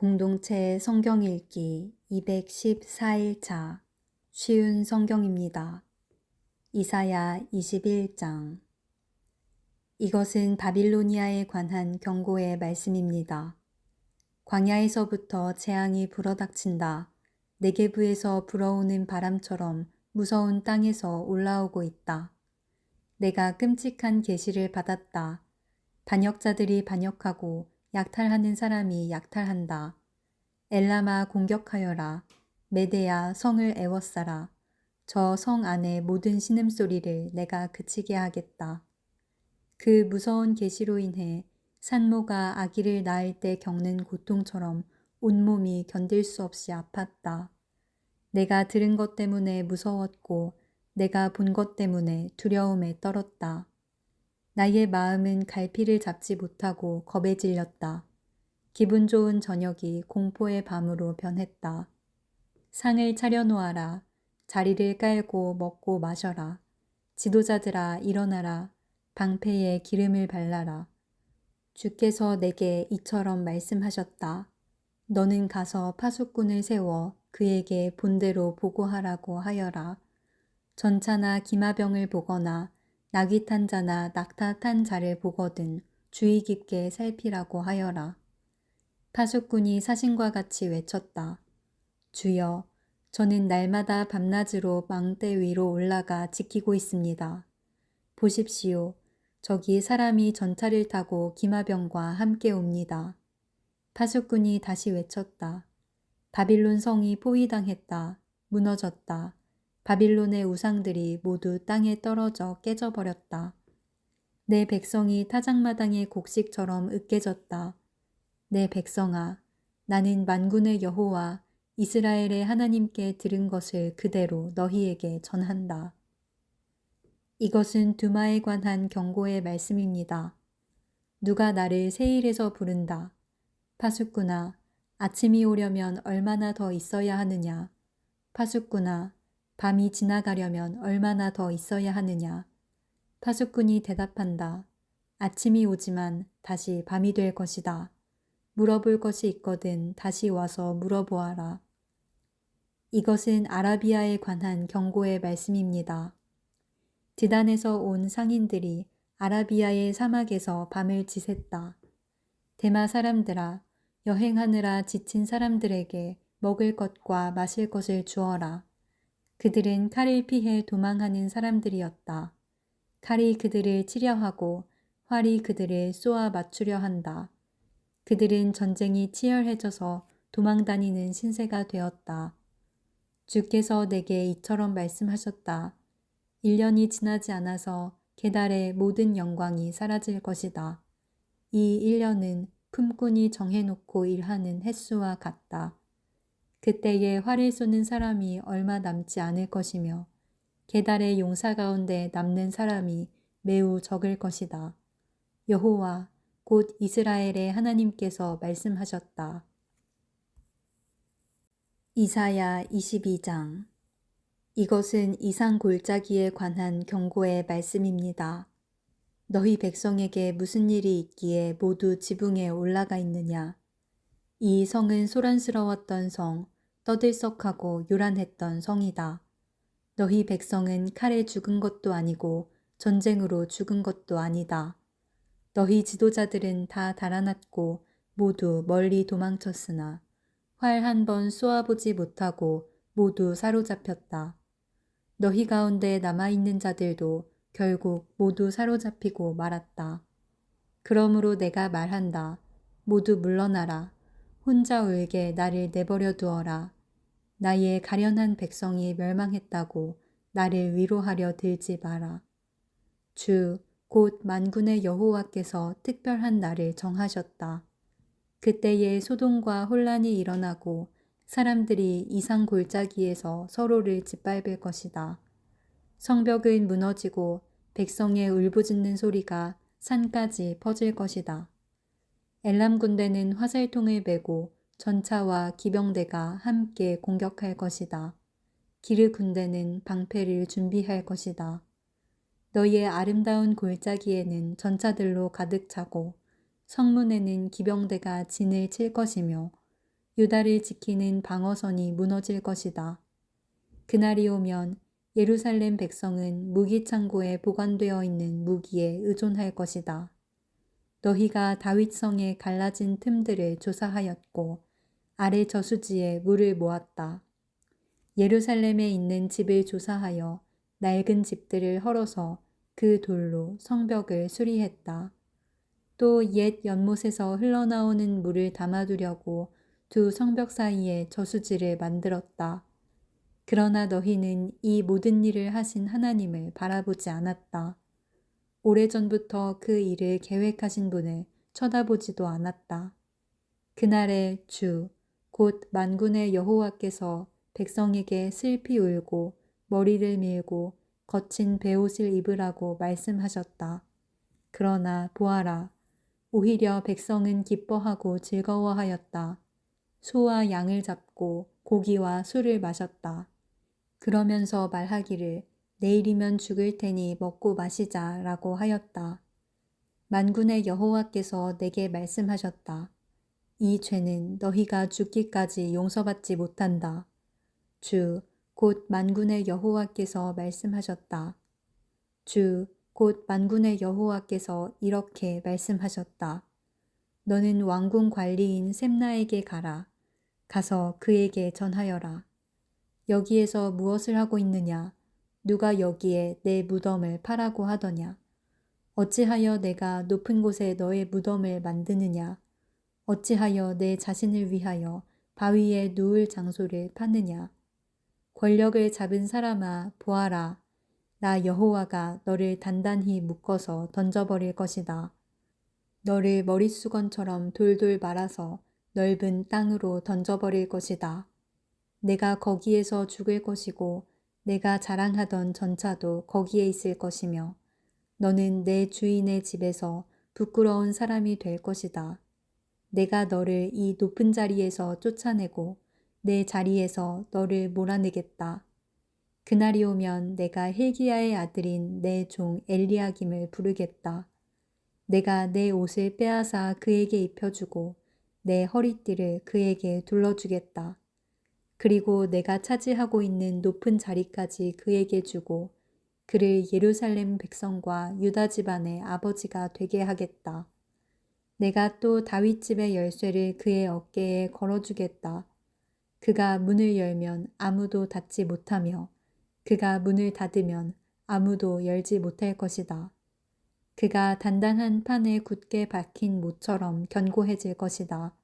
공동체 성경 읽기 214일차 쉬운 성경입니다. 이사야 21장. 이것은 바빌로니아에 관한 경고의 말씀입니다. 광야에서부터 재앙이 불어닥친다. 네게부에서 불어오는 바람처럼 무서운 땅에서 올라오고 있다. 내가 끔찍한 계시를 받았다. 반역자들이 반역하고 약탈하는 사람이 약탈한다. 엘라마 공격하여라. 메대야 성을 애워싸라. 저 성 안의 모든 신음소리를 내가 그치게 하겠다. 그 무서운 계시로 인해 산모가 아기를 낳을 때 겪는 고통처럼 온몸이 견딜 수 없이 아팠다. 내가 들은 것 때문에 무서웠고 내가 본 것 때문에 두려움에 떨었다. 나의 마음은 갈피를 잡지 못하고 겁에 질렸다. 기분 좋은 저녁이 공포의 밤으로 변했다. 상을 차려놓아라. 자리를 깔고 먹고 마셔라. 지도자들아 일어나라. 방패에 기름을 발라라. 주께서 내게 이처럼 말씀하셨다. 너는 가서 파수꾼을 세워 그에게 본대로 보고하라고 하여라. 전차나 기마병을 보거나 낙이 탄 자나 낙타 탄 자를 보거든 주의 깊게 살피라고 하여라. 파수꾼이 사신과 같이 외쳤다. 주여, 저는 날마다 밤낮으로 망대 위로 올라가 지키고 있습니다. 보십시오. 저기 사람이 전차를 타고 기마병과 함께 옵니다. 파수꾼이 다시 외쳤다. 바빌론 성이 포위당했다. 무너졌다. 바빌론의 우상들이 모두 땅에 떨어져 깨져버렸다. 내 백성이 타작마당의 곡식처럼 으깨졌다. 내 백성아, 나는 만군의 여호와 이스라엘의 하나님께 들은 것을 그대로 너희에게 전한다. 이것은 두마에 관한 경고의 말씀입니다. 누가 나를 세일에서 부른다. 파수꾼아, 아침이 오려면 얼마나 더 있어야 하느냐. 파수꾼아, 밤이 지나가려면 얼마나 더 있어야 하느냐. 파수꾼이 대답한다. 아침이 오지만 다시 밤이 될 것이다. 물어볼 것이 있거든 다시 와서 물어보아라. 이것은 아라비아에 관한 경고의 말씀입니다. 디단에서 온 상인들이 아라비아의 사막에서 밤을 지샜다. 대마 사람들아, 여행하느라 지친 사람들에게 먹을 것과 마실 것을 주어라. 그들은 칼을 피해 도망하는 사람들이었다. 칼이 그들을 치려하고 활이 그들을 쏘아 맞추려 한다. 그들은 전쟁이 치열해져서 도망다니는 신세가 되었다. 주께서 내게 이처럼 말씀하셨다. 1년이 지나지 않아서 게달의 모든 영광이 사라질 것이다. 이 1년은 품꾼이 정해놓고 일하는 햇수와 같다. 그때에 활을 쏘는 사람이 얼마 남지 않을 것이며 게달의 용사 가운데 남는 사람이 매우 적을 것이다. 여호와 곧 이스라엘의 하나님께서 말씀하셨다. 이사야 22장. 이것은 이상 골짜기에 관한 경고의 말씀입니다. 너희 백성에게 무슨 일이 있기에 모두 지붕에 올라가 있느냐. 이 성은 소란스러웠던 성, 떠들썩하고 요란했던 성이다. 너희 백성은 칼에 죽은 것도 아니고 전쟁으로 죽은 것도 아니다. 너희 지도자들은 다 달아났고 모두 멀리 도망쳤으나 활 한 번 쏘아보지 못하고 모두 사로잡혔다. 너희 가운데 남아있는 자들도 결국 모두 사로잡히고 말았다. 그러므로 내가 말한다. 모두 물러나라. 혼자 울게 나를 내버려 두어라. 나의 가련한 백성이 멸망했다고 나를 위로하려 들지 마라. 주, 곧 만군의 여호와께서 특별한 날을 정하셨다. 그때에 소동과 혼란이 일어나고 사람들이 이상 골짜기에서 서로를 짓밟을 것이다. 성벽은 무너지고 백성의 울부짖는 소리가 산까지 퍼질 것이다. 엘람 군대는 화살통을 메고 전차와 기병대가 함께 공격할 것이다. 기르 군대는 방패를 준비할 것이다. 너희의 아름다운 골짜기에는 전차들로 가득 차고 성문에는 기병대가 진을 칠 것이며 유다를 지키는 방어선이 무너질 것이다. 그날이 오면 예루살렘 백성은 무기 창고에 보관되어 있는 무기에 의존할 것이다. 너희가 다윗성의 갈라진 틈들을 조사하였고 아래 저수지에 물을 모았다. 예루살렘에 있는 집을 조사하여 낡은 집들을 헐어서 그 돌로 성벽을 수리했다. 또 옛 연못에서 흘러나오는 물을 담아두려고 두 성벽 사이에 저수지를 만들었다. 그러나 너희는 이 모든 일을 하신 하나님을 바라보지 않았다. 오래전부터 그 일을 계획하신 분을 쳐다보지도 않았다. 그날에 주, 곧 만군의 여호와께서 백성에게 슬피 울고 머리를 밀고 거친 베옷을 입으라고 말씀하셨다. 그러나 보아라, 오히려 백성은 기뻐하고 즐거워하였다. 소와 양을 잡고 고기와 술을 마셨다. 그러면서 말하기를 내일이면 죽을 테니 먹고 마시자라고 하였다. 만군의 여호와께서 내게 말씀하셨다. 이 죄는 너희가 죽기까지 용서받지 못한다. 주, 곧 만군의 여호와께서 말씀하셨다. 주, 곧 만군의 여호와께서 이렇게 말씀하셨다. 너는 왕궁 관리인 셈나에게 가라. 가서 그에게 전하여라. 여기에서 무엇을 하고 있느냐? 누가 여기에 내 무덤을 파라고 하더냐? 어찌하여 내가 높은 곳에 너의 무덤을 만드느냐? 어찌하여 내 자신을 위하여 바위에 누울 장소를 파느냐? 권력을 잡은 사람아, 보아라. 나 여호와가 너를 단단히 묶어서 던져버릴 것이다. 너를 머릿수건처럼 돌돌 말아서 넓은 땅으로 던져버릴 것이다. 내가 거기에서 죽을 것이고 내가 자랑하던 전차도 거기에 있을 것이며 너는 내 주인의 집에서 부끄러운 사람이 될 것이다. 내가 너를 이 높은 자리에서 쫓아내고 내 자리에서 너를 몰아내겠다. 그날이 오면 내가 힐기야의 아들인 내 종 엘리야김을 부르겠다. 내가 내 옷을 빼앗아 그에게 입혀주고 내 허리띠를 그에게 둘러주겠다. 그리고 내가 차지하고 있는 높은 자리까지 그에게 주고 그를 예루살렘 백성과 유다 집안의 아버지가 되게 하겠다. 내가 또 다윗 집의 열쇠를 그의 어깨에 걸어주겠다. 그가 문을 열면 아무도 닫지 못하며 그가 문을 닫으면 아무도 열지 못할 것이다. 그가 단단한 판에 굳게 박힌 모처럼 견고해질 것이다.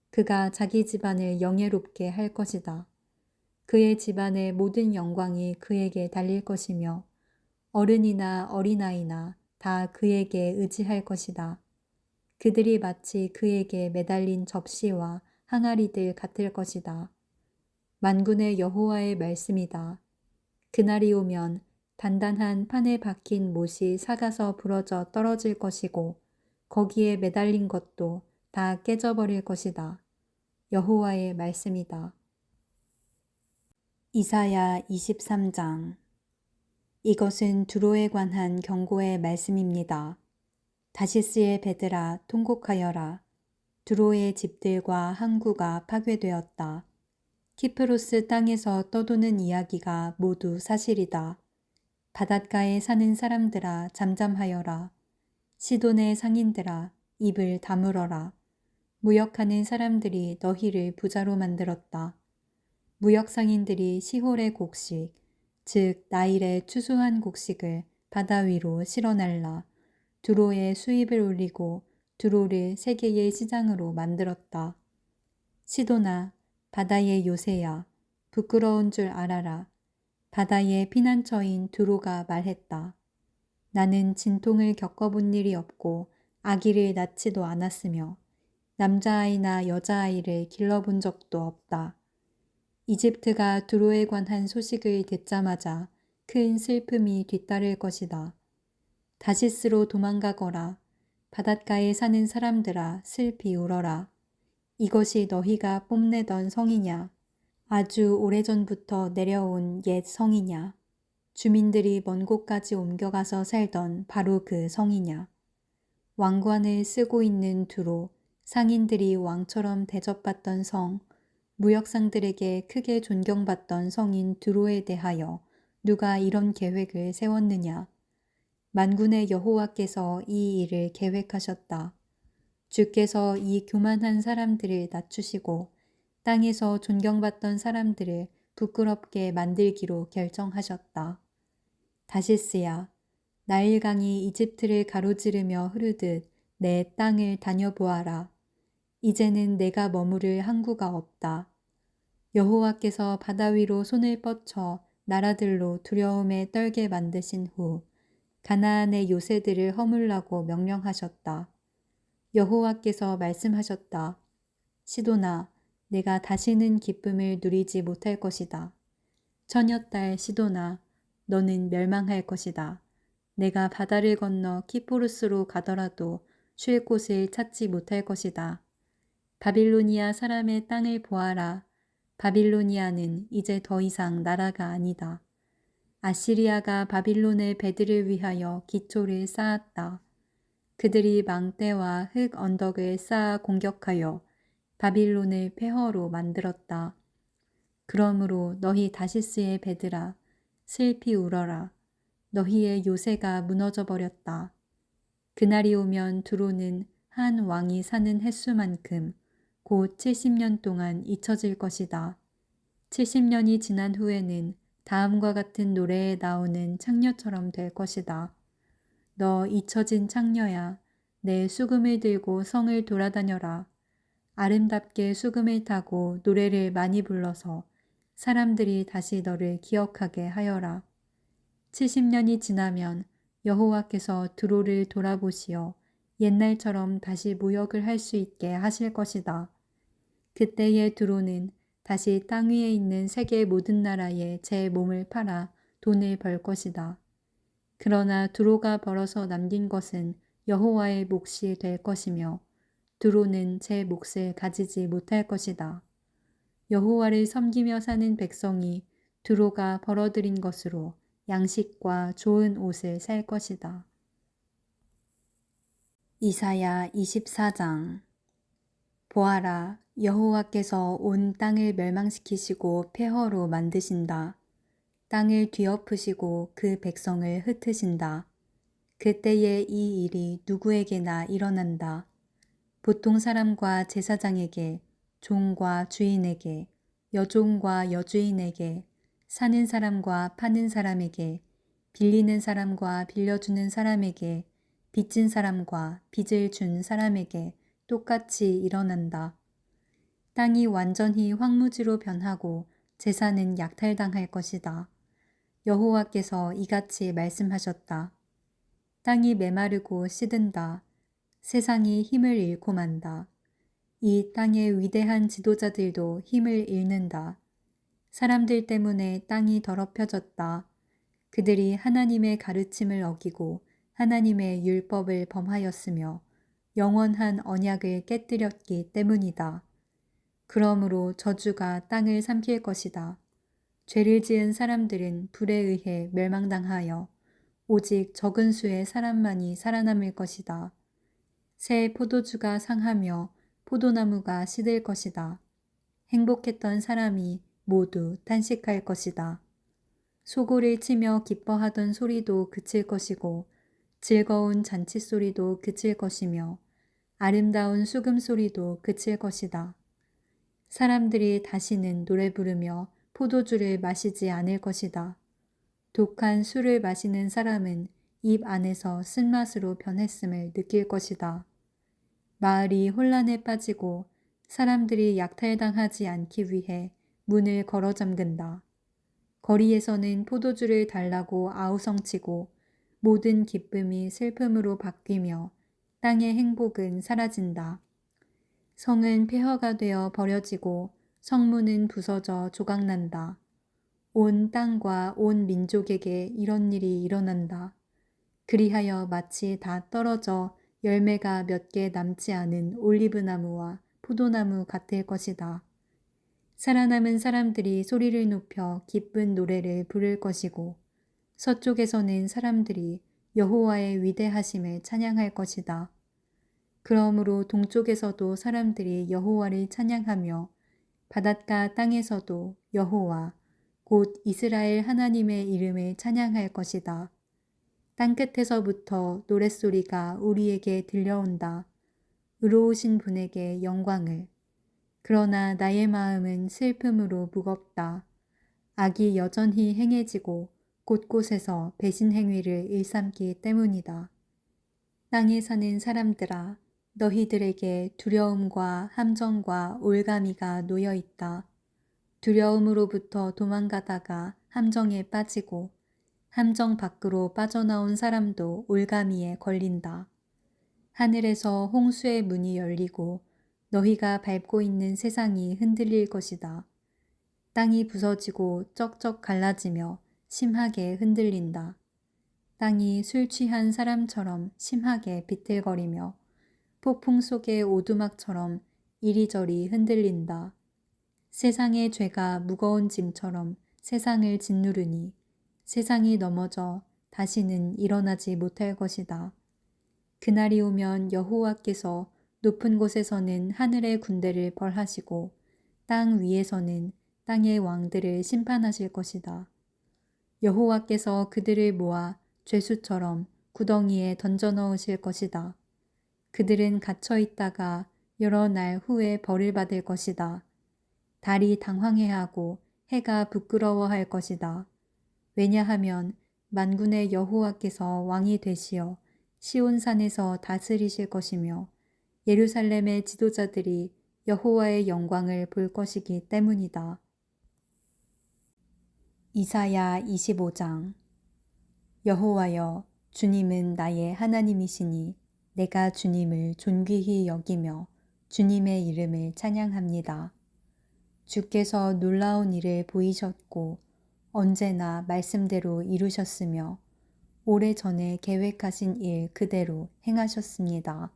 그가 자기 집안을 영예롭게 할 것이다. 그의 집안의 모든 영광이 그에게 달릴 것이며 어른이나 어린아이나 다 그에게 의지할 것이다. 그들이 마치 그에게 매달린 접시와 항아리들 같을 것이다. 만군의 여호와의 말씀이다. 그날이 오면 단단한 판에 박힌 못이 삭아서 부러져 떨어질 것이고 거기에 매달린 것도 다 깨져버릴 것이다. 여호와의 말씀이다. 이사야 23장. 이것은 두로에 관한 경고의 말씀입니다. 다시스의 배들아 통곡하여라. 두로의 집들과 항구가 파괴되었다. 키프로스 땅에서 떠도는 이야기가 모두 사실이다. 바닷가에 사는 사람들아 잠잠하여라. 시돈의 상인들아 입을 다물어라. 무역하는 사람들이 너희를 부자로 만들었다. 무역상인들이 시홀의 곡식, 즉 나일의 추수한 곡식을 바다 위로 실어날라 두로의 수입을 올리고 두로를 세계의 시장으로 만들었다. 시도나 바다의 요새야 부끄러운 줄 알아라. 바다의 피난처인 두로가 말했다. 나는 진통을 겪어본 일이 없고 아기를 낳지도 않았으며 남자아이나 여자아이를 길러본 적도 없다. 이집트가 두로에 관한 소식을 듣자마자 큰 슬픔이 뒤따를 것이다. 다시스로 도망가거라. 바닷가에 사는 사람들아 슬피 울어라. 이것이 너희가 뽐내던 성이냐? 아주 오래전부터 내려온 옛 성이냐? 주민들이 먼 곳까지 옮겨가서 살던 바로 그 성이냐? 왕관을 쓰고 있는 두로, 상인들이 왕처럼 대접받던 성, 무역상들에게 크게 존경받던 성인 두로에 대하여 누가 이런 계획을 세웠느냐? 만군의 여호와께서 이 일을 계획하셨다. 주께서 이 교만한 사람들을 낮추시고 땅에서 존경받던 사람들을 부끄럽게 만들기로 결정하셨다. 다시스야, 나일강이 이집트를 가로지르며 흐르듯 내 땅을 다녀보아라. 이제는 내가 머무를 항구가 없다. 여호와께서 바다 위로 손을 뻗쳐 나라들로 두려움에 떨게 만드신 후 가나안의 요새들을 허물라고 명령하셨다. 여호와께서 말씀하셨다. 시도나, 내가 다시는 기쁨을 누리지 못할 것이다. 처녀딸 시도나, 너는 멸망할 것이다. 내가 바다를 건너 키포루스로 가더라도 쉴 곳을 찾지 못할 것이다. 바빌로니아 사람의 땅을 보아라. 바빌로니아는 이제 더 이상 나라가 아니다. 아시리아가 바빌론의 배들을 위하여 기초를 쌓았다. 그들이 망대와 흙 언덕을 쌓아 공격하여 바빌론을 폐허로 만들었다. 그러므로 너희 다시스의 배들아, 슬피 울어라. 너희의 요새가 무너져 버렸다. 그날이 오면 두로는 한 왕이 사는 횟수만큼 곧 70년 동안 잊혀질 것이다. 70년이 지난 후에는 다음과 같은 노래에 나오는 창녀처럼 될 것이다. 너 잊혀진 창녀야, 내 수금을 들고 성을 돌아다녀라. 아름답게 수금을 타고 노래를 많이 불러서 사람들이 다시 너를 기억하게 하여라. 70년이 지나면 여호와께서 두로를 돌아보시어 옛날처럼 다시 무역을 할 수 있게 하실 것이다. 그때의 두로는 다시 땅 위에 있는 세계 모든 나라에 제 몸을 팔아 돈을 벌 것이다. 그러나 두로가 벌어서 남긴 것은 여호와의 몫이 될 것이며 두로는 제 몫을 가지지 못할 것이다. 여호와를 섬기며 사는 백성이 두로가 벌어들인 것으로 양식과 좋은 옷을 살 것이다. 이사야 24장. 보아라, 여호와께서 온 땅을 멸망시키시고 폐허로 만드신다. 땅을 뒤엎으시고 그 백성을 흩으신다. 그때에 이 일이 누구에게나 일어난다. 보통 사람과 제사장에게, 종과 주인에게, 여종과 여주인에게, 사는 사람과 파는 사람에게, 빌리는 사람과 빌려주는 사람에게, 빚진 사람과 빚을 준 사람에게 똑같이 일어난다. 땅이 완전히 황무지로 변하고 재산은 약탈당할 것이다. 여호와께서 이같이 말씀하셨다. 땅이 메마르고 시든다. 세상이 힘을 잃고 만다. 이 땅의 위대한 지도자들도 힘을 잃는다. 사람들 때문에 땅이 더럽혀졌다. 그들이 하나님의 가르침을 어기고 하나님의 율법을 범하였으며 영원한 언약을 깨뜨렸기 때문이다. 그러므로 저주가 땅을 삼킬 것이다. 죄를 지은 사람들은 불에 의해 멸망당하여 오직 적은 수의 사람만이 살아남을 것이다. 새 포도주가 상하며 포도나무가 시들 것이다. 행복했던 사람이 모두 탄식할 것이다. 소고를 치며 기뻐하던 소리도 그칠 것이고 즐거운 잔치 소리도 그칠 것이며 아름다운 수금 소리도 그칠 것이다. 사람들이 다시는 노래 부르며 포도주를 마시지 않을 것이다. 독한 술을 마시는 사람은 입 안에서 쓴맛으로 변했음을 느낄 것이다. 마을이 혼란에 빠지고 사람들이 약탈당하지 않기 위해 문을 걸어 잠근다. 거리에서는 포도주를 달라고 아우성치고 모든 기쁨이 슬픔으로 바뀌며 땅의 행복은 사라진다. 성은 폐허가 되어 버려지고 성문은 부서져 조각난다. 온 땅과 온 민족에게 이런 일이 일어난다. 그리하여 마치 다 떨어져 열매가 몇 개 남지 않은 올리브나무와 포도나무 같을 것이다. 살아남은 사람들이 소리를 높여 기쁜 노래를 부를 것이고 서쪽에서는 사람들이 여호와의 위대하심을 찬양할 것이다. 그러므로 동쪽에서도 사람들이 여호와를 찬양하며 바닷가 땅에서도 여호와 곧 이스라엘 하나님의 이름을 찬양할 것이다. 땅끝에서부터 노랫소리가 우리에게 들려온다. 의로우신 분에게 영광을. 그러나 나의 마음은 슬픔으로 무겁다. 악이 여전히 행해지고 곳곳에서 배신 행위를 일삼기 때문이다. 땅에 사는 사람들아, 너희들에게 두려움과 함정과 올가미가 놓여 있다. 두려움으로부터 도망가다가 함정에 빠지고 함정 밖으로 빠져나온 사람도 올가미에 걸린다. 하늘에서 홍수의 문이 열리고 너희가 밟고 있는 세상이 흔들릴 것이다. 땅이 부서지고 쩍쩍 갈라지며 심하게 흔들린다. 땅이 술 취한 사람처럼 심하게 비틀거리며 폭풍 속의 오두막처럼 이리저리 흔들린다. 세상의 죄가 무거운 짐처럼 세상을 짓누르니 세상이 넘어져 다시는 일어나지 못할 것이다. 그날이 오면 여호와께서 높은 곳에서는 하늘의 군대를 벌하시고 땅 위에서는 땅의 왕들을 심판하실 것이다. 여호와께서 그들을 모아 죄수처럼 구덩이에 던져 넣으실 것이다. 그들은 갇혀 있다가 여러 날 후에 벌을 받을 것이다. 달이 당황해하고 해가 부끄러워할 것이다. 왜냐하면 만군의 여호와께서 왕이 되시어 시온산에서 다스리실 것이며 예루살렘의 지도자들이 여호와의 영광을 볼 것이기 때문이다. 이사야 25장. 여호와여, 주님은 나의 하나님이시니 내가 주님을 존귀히 여기며 주님의 이름을 찬양합니다. 주께서 놀라운 일을 보이셨고 언제나 말씀대로 이루셨으며 오래전에 계획하신 일 그대로 행하셨습니다.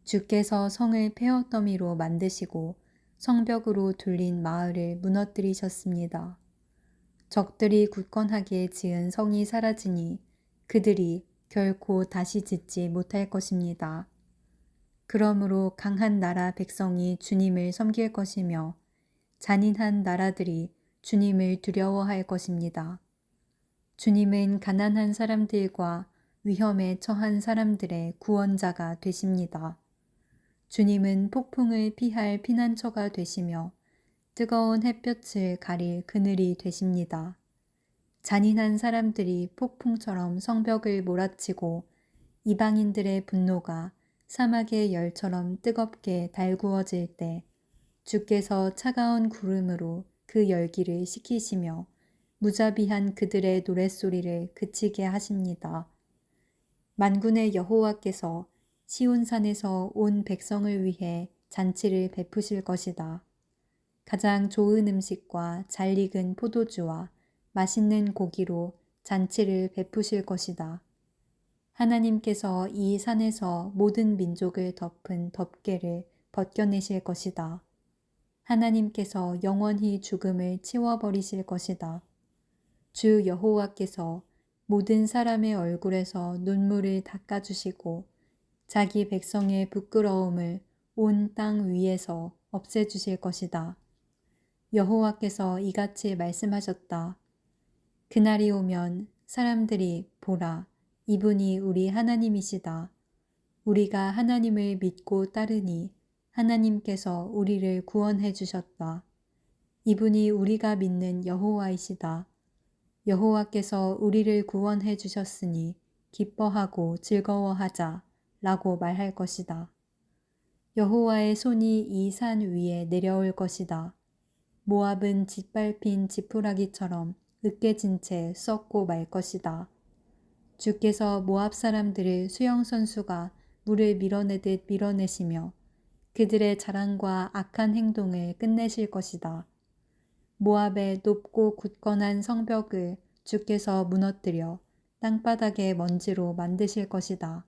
주께서 성을 폐허더미로 만드시고 성벽으로 둘린 마을을 무너뜨리셨습니다. 적들이 굳건하게 지은 성이 사라지니 그들이 결코 다시 짓지 못할 것입니다. 그러므로 강한 나라 백성이 주님을 섬길 것이며 잔인한 나라들이 주님을 두려워할 것입니다. 주님은 가난한 사람들과 위험에 처한 사람들의 구원자가 되십니다. 주님은 폭풍을 피할 피난처가 되시며 뜨거운 햇볕을 가릴 그늘이 되십니다. 잔인한 사람들이 폭풍처럼 성벽을 몰아치고 이방인들의 분노가 사막의 열처럼 뜨겁게 달구어질 때 주께서 차가운 구름으로 그 열기를 식히시며 무자비한 그들의 노랫소리를 그치게 하십니다. 만군의 여호와께서 시온산에서 온 백성을 위해 잔치를 베푸실 것이다. 가장 좋은 음식과 잘 익은 포도주와 맛있는 고기로 잔치를 베푸실 것이다. 하나님께서 이 산에서 모든 민족을 덮은 덮개를 벗겨내실 것이다. 하나님께서 영원히 죽음을 치워버리실 것이다. 주 여호와께서 모든 사람의 얼굴에서 눈물을 닦아주시고 자기 백성의 부끄러움을 온 땅 위에서 없애주실 것이다. 여호와께서 이같이 말씀하셨다. 그날이 오면 사람들이 보라, 이분이 우리 하나님이시다. 우리가 하나님을 믿고 따르니 하나님께서 우리를 구원해 주셨다. 이분이 우리가 믿는 여호와이시다. 여호와께서 우리를 구원해 주셨으니 기뻐하고 즐거워하자 라고 말할 것이다. 여호와의 손이 이 산 위에 내려올 것이다. 모압은 짓밟힌 지푸라기처럼 으깨진 채 썩고 말 것이다. 주께서 모압 사람들을 수영선수가 물을 밀어내듯 밀어내시며 그들의 자랑과 악한 행동을 끝내실 것이다. 모압의 높고 굳건한 성벽을 주께서 무너뜨려 땅바닥에 먼지로 만드실 것이다.